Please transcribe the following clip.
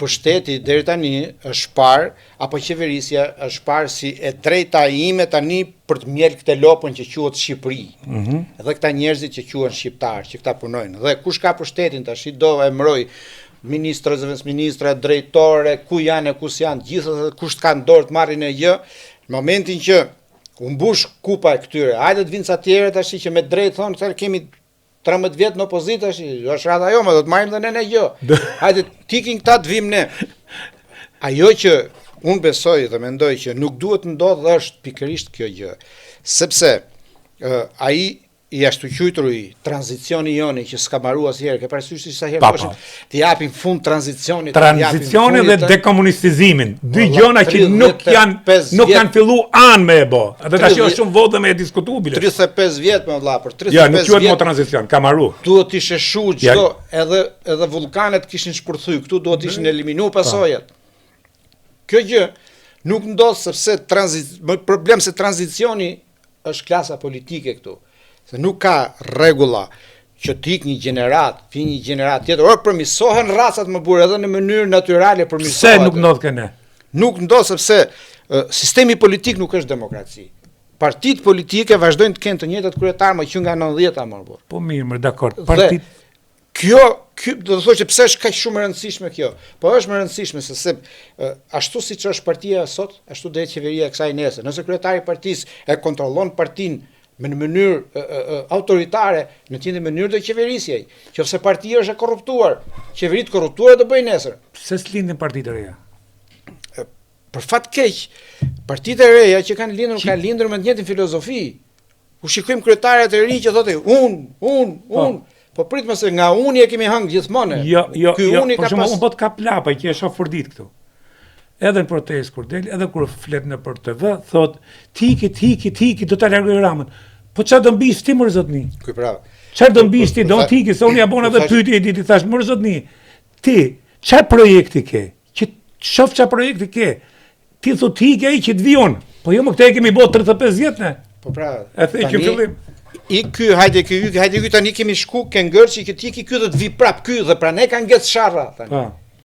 pushteti deri tani është parë, apo qeverisja është parë si e drejta ime tani për të mjel këtë lopën që quhet Shqipëri. Dhe këta njerëzit që quhen shqiptarë, që këta punojnë. Dhe kush ka pushtetin tash, do e mbroj ministra, zëvendësministra, drejtore, ku janë e kus janë, gjithë kush ka në dorë të marrin e gjë, në momentin që u mbush kupa e këtyre, hajde të vinë sa tjerë tash që me drejt thonë, se kemi 13 vjetë në opozitë, është rata jo, ma do të marrim dhe ne gjë. Hajde, tikin këta të vim ne. Ajo që unë besoj dhe mendoj që nuk duhet ndodhë është pikërisht kjo gjë. Sepse ai i ashtu qujtëri tranzicioni joni që s'ka maru asherë, ke parasysh sa herë thoshim, të japin fund tranzicionit. Tranzicioni dhe dekomunistizimin. Dy gjëra që nuk kanë fillu anë me e bo. Dhe tash është shumë votë me e diskutubile. 35 vjetë me vëlla, për 35 vjetë. Ja, nuk quhet më tranzicion, ka maru. Duhet ishe shu çdo, edhe vulkanet kishin shpërthy, këtu duhet ishin eliminu pasojat. Kjo gjë nuk ndodh sepse problem se tranzicioni është klasa politike këtu. Se nuk ka rregulla që t'ik një gjenerat, fi një gjenerat tjetër, orë përmisohen racat më burë edhe në mënyrë natyrale përmisohet. Pse nuk ndodh këne? Nuk ndodh sepse sistemi politik nuk është demokraci. Partitë politike vazhdojnë të kenë të njëjtat kryetar më që nga 90-ta më burë. Po mirë, dakord. Partitë Kjo do të thoshë pse është kaq shumë e rëndësishme kjo. Po është më e rëndësishme se ashtu siç është partia sot, ashtu do jetë qeveria e kësaj nesër. Nëse kryetari i partisë e kontrollon partinë në mënyrë autoritare, në tjetër mënyrë do qeverisjej. Qofse partia është e korruptuar, qeveritë korruptuara do bëjnë nesër. Pse s'lindin partitë e reja? Për fat keq, partitë e reja që kanë lindur me të njëjtin filozofi. U shikojmë kryetaret e ri që thotë unë. Po prit mëse nga uni e kemi hëngë gjithmonë. Jo, por shumë unë po të ka plapa që e shoh fordit këtu. Edhe në protestë kur del, edhe kur flet në për TV, thot tiki, do ta largoj Ramën. Po çfarë do mbish ti më zotni? Ku prap. Çfarë do mbish ti? Do tiki, se unë ja bona edhe pyetje e ditë thash më zotni. Ti, çfarë projekti ke? Që shoh çfarë projekti ke? Ti thot tiki ai që të vion. Po jo më këtë e kemi bë 35 vjet ne. Po pra. E the që fillim. Hajde ky tani kemi shku ke ngërçi që tiki ky do të vi prap ky dhe pra ne kanë ngec sharra tani.